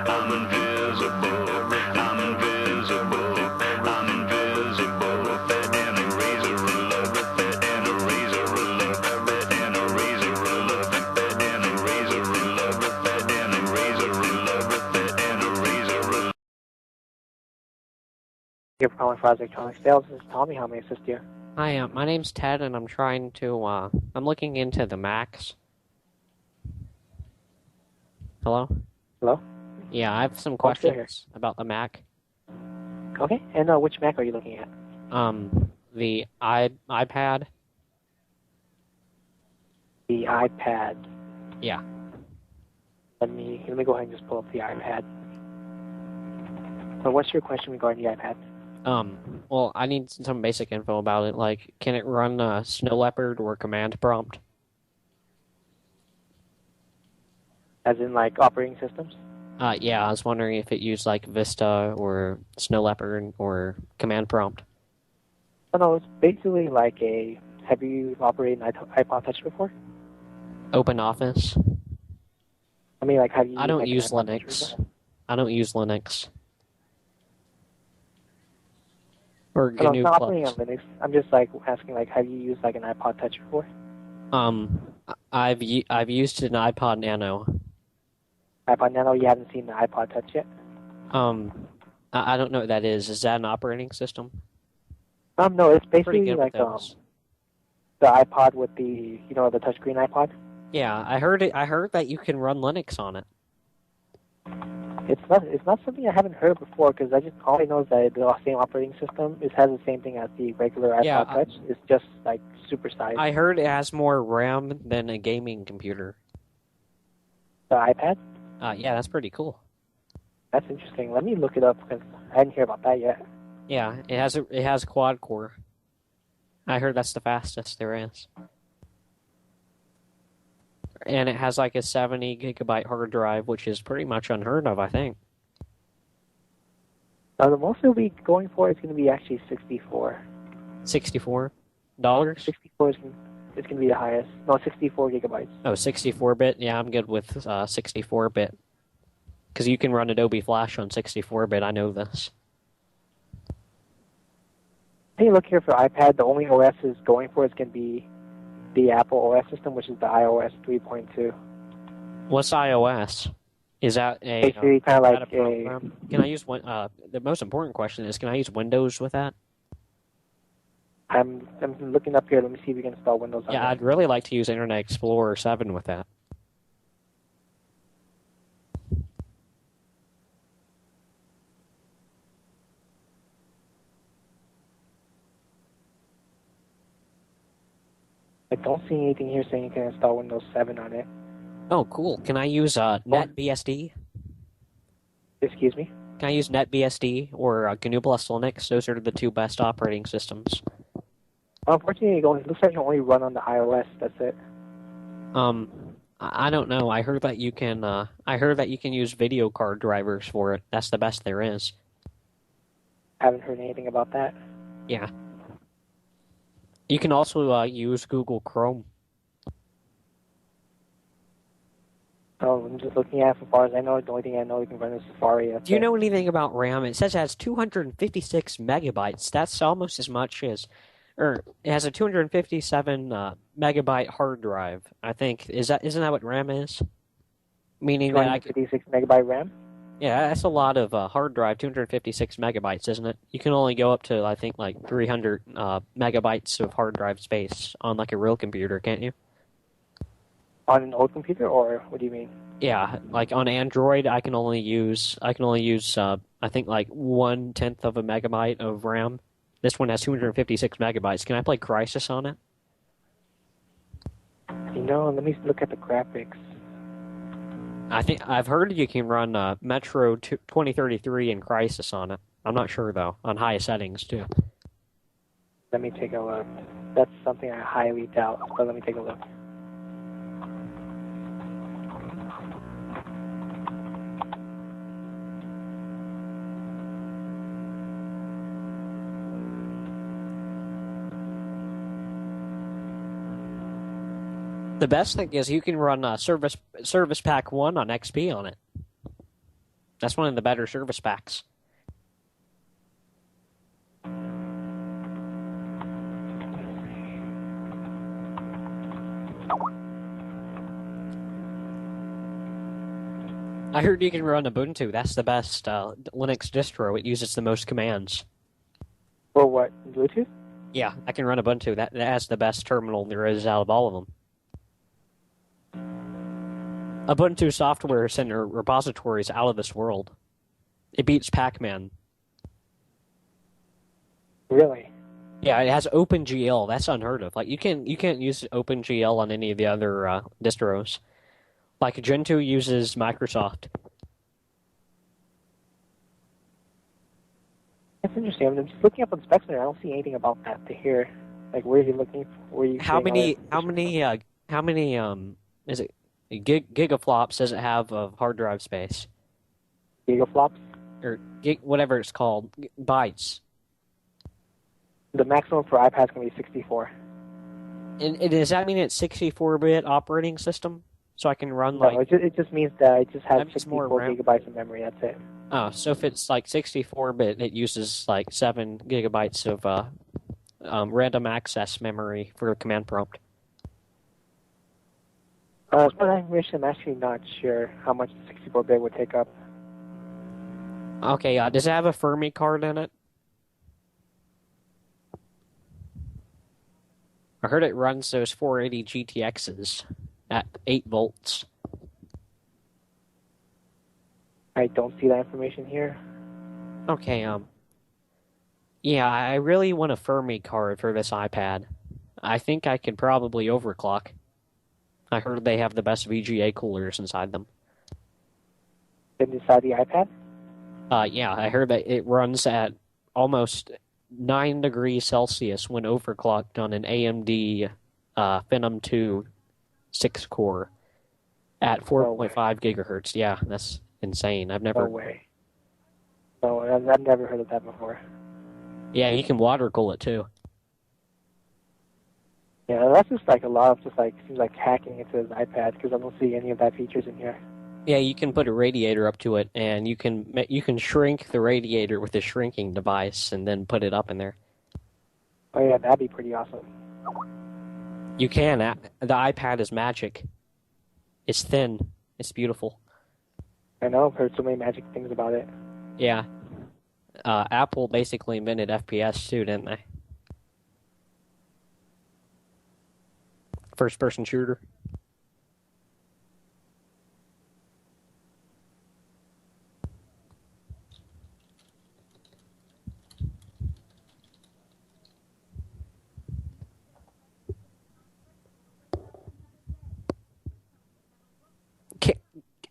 I'm invisible. I'm invisible. I'm invisible. And a razor of love. And a razor of love. And a razor of love. And a razor of love. And a razor of love. And a razor of love. You're calling for electronic sales. This is Tommy. How may I assist you? Hi, my name's Ted, and I'm trying to, I'm looking into the Macs. Hello? Hello? Yeah, I have some Oh, still here. questions about the Mac. Okay, and which Mac are you looking at? The iPad? The iPad. Yeah. Let me go ahead and just pull up the iPad. So what's your question regarding the iPad? Well, I need some basic info about it, like, can it run, Snow Leopard or Command Prompt? As in, like, operating systems? Yeah, I was wondering if it used, like, Vista or Snow Leopard or Command Prompt. Oh, no, it's basically like a... Have you operated an iPod Touch before? Open Office? I mean, like, have you I don't like, use an iPod Touch Linux. before? I don't use Linux. Or Oh, no, it's GNU not operating on Plus. Linux. I'm just, like, asking, like, have you used, like, an iPod Touch before? I've used an iPod Nano. iPod Nano, you haven't seen the iPod Touch yet? I don't know what that is. Is that an operating system? No, it's Pretty basically good like with those. the iPod with the, the touchscreen iPod. Yeah, I heard it. I heard that you can run Linux on it. It's not something I haven't heard before because all I know is that the same operating system has the same thing as the regular iPod Yeah, Touch. It's just like supersized. I heard it has more RAM than a gaming computer. The iPad? Yeah, that's pretty cool. That's interesting. Let me look it up because I didn't hear about that yet. Yeah, it has quad core. I heard that's the fastest there is. And it has like a 70 gigabyte hard drive, which is pretty much unheard of, I think. The most it'll be going for is going to be actually 64. $64? 64 is going to be the highest. No, 64 gigabytes. Oh, 64-bit? Yeah, I'm good with 64-bit. Because you can run Adobe Flash on 64-bit, I know this. When you look here for iPad, the only OS is going for is going to be the Apple OS system, which is the iOS 3.2. What's iOS? Is that a Basically, kind of like a program? Can I use the most important question is, can I use Windows with that? I'm looking up here. Let me see if we can install Windows on Yeah, it. I'd really like to use Internet Explorer 7 with that. I don't see anything here saying you can install Windows 7 on it. Oh, cool. Can I use NetBSD? Excuse me? Can I use NetBSD or GNU Plus Linux? Those are the two best operating systems. Unfortunately, it looks like you only run on the iOS. That's it. I don't know. I heard that you can. I heard that you can use video card drivers for it. That's the best there is. I haven't heard anything about that. Yeah. You can also use Google Chrome. Oh, I'm just looking at it. As far as I know, the only thing I know you can run is Safari. Do you know anything about RAM? It says it has 256 megabytes. That's almost as much as, or it has a 257 megabyte hard drive. I think isn't that what RAM is? Meaning that 256 megabyte RAM. Yeah, that's a lot of hard drive. 256 megabytes, isn't it? You can only go up to I think like 300 megabytes of hard drive space on like a real computer, can't you? On an old computer, or what do you mean? Yeah, like on Android, I can only use I think like 1/10 of a megabyte of RAM. This one has 256 megabytes. Can I play Crysis on it? Let me look at the graphics. I think I've heard you can run Metro 2033 and Crysis on it. I'm not sure though. On high settings too. Let me take a look. That's something I highly doubt, but let me take a look. The best thing is you can run Service Pack 1 on XP on it. That's one of the better service packs. I heard you can run Ubuntu. That's the best Linux distro. It uses the most commands. For what? Bluetooth? Yeah, I can run Ubuntu. That has the best terminal there is out of all of them. Ubuntu Software Center repository is out of this world. It beats Pac-Man. Really? Yeah, it has OpenGL. That's unheard of. Like you can't use OpenGL on any of the other distros. Like Gentoo uses Microsoft. That's interesting. I'm just looking up on Spec Center. I don't see anything about that to hear. Like, where are you looking for? Where are you How seeing all many that? how many is it gigaflops does it have of hard drive space? Gigaflops? Or whatever it's called, bytes. The maximum for iPads can be 64. And does that mean it's 64-bit operating system? So I can run No, like it just means that it just has that means more 64 RAM. gigabytes of memory. That's it. Oh, so if it's like 64-bit, it uses like 7 gigabytes of random access memory for a command prompt. As far as I'm actually not sure how much the 64-bit would take up. Okay, does it have a Fermi card in it? I heard it runs those 480 GTXs at 8 volts. I don't see that information here. Okay, yeah, I really want a Fermi card for this iPad. I think I could probably overclock. I heard they have the best VGA coolers inside them. Inside the iPad? Yeah, I heard that it runs at almost 9 degrees Celsius when overclocked on an AMD Phenom 2 6-core at 4.5 gigahertz. Yeah, that's insane. I've never. No way. No, I've never heard of that before. Yeah, you can water cool it too. Yeah, that's just like a lot of seems like hacking into his iPad because I don't see any of that features in here. Yeah, you can put a radiator up to it, and you can shrink the radiator with a shrinking device, and then put it up in there. Oh yeah, that'd be pretty awesome. You can. The iPad is magic. It's thin. It's beautiful. I know, I've heard so many magic things about it. Yeah. Apple basically invented FPS too, didn't they? First-person shooter.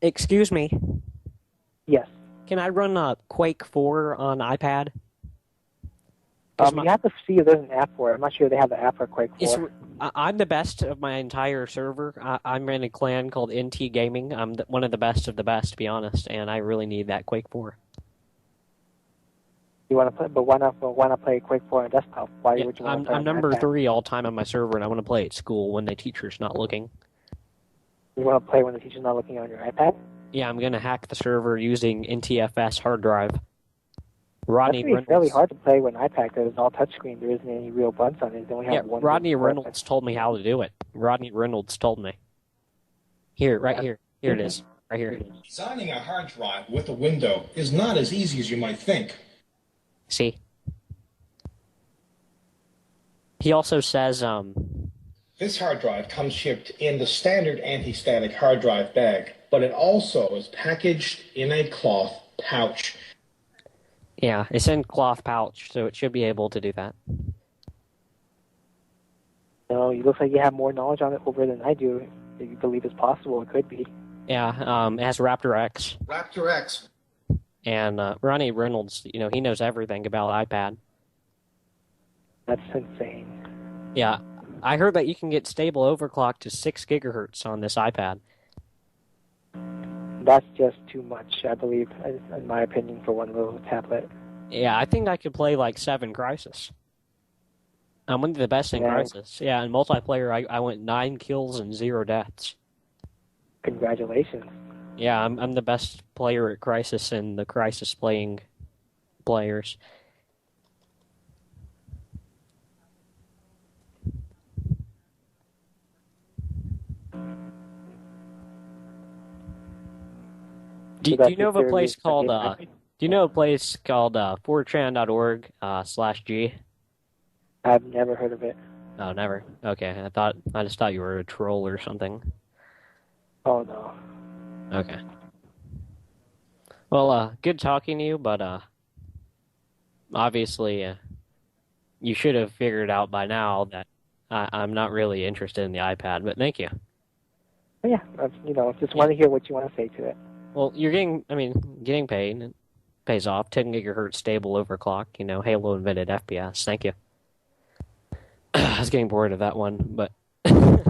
Excuse me. Yes. Can I run Quake 4 on iPad? You have to see if there's an app for it. I'm not sure they have the app for Quake 4. I'm the best of my entire server. I'm in a clan called NT Gaming. I'm one of the best, to be honest, and I really need that Quake 4. You want to play, but why not play Quake 4 on desktop? Why would you want to play I'm on number iPad? 3 all time on my server, and I want to play at school when the teacher's not looking. You want to play when the teacher's not looking on your iPad? Yeah, I'm going to hack the server using NTFS hard drive. That's Rodney really Reynolds. fairly hard to play with an iPad because it's all touchscreen. There isn't any real buttons on it. They only have one. Rodney button. Reynolds told me how to do it. Rodney Reynolds told me. Here, right here. Here it is. Right here. Designing a hard drive with a window is not as easy as you might think. See? He also says, This hard drive comes shipped in the standard anti-static hard drive bag, but it also is packaged in a cloth pouch. yeah, it's in cloth pouch, so it should be able to do that. No, it looks like you have more knowledge on it over than I do. If you believe it's possible, it could be. Yeah, it has Raptor X. Raptor X. And Ronnie Reynolds, he knows everything about iPad. That's insane. Yeah, I heard that you can get stable overclock to 6 gigahertz on this iPad. That's just too much, I believe, in my opinion, for one little tablet. Yeah, I think I could play like 7 Crisis. I'm one of the best in Crisis. Yeah, in multiplayer, I went 9 kills and 0 deaths. Congratulations. Yeah, I'm the best player at Crisis in the Crisis playing players. Do, So do that's you know your of a theory place is called game memory? do you know a place called 4chan.org /G? I've never heard of it. Oh, never. Okay, I just thought you were a troll or something. Oh no. Okay. Well, good talking to you, but obviously you should have figured out by now that I'm not really interested in the iPad. But thank you. But yeah, just Yeah. want to hear what you want to say to it. Well, getting paid. It pays off. 10 gigahertz stable overclock. Halo invented FPS. Thank you. I was getting bored of that one, but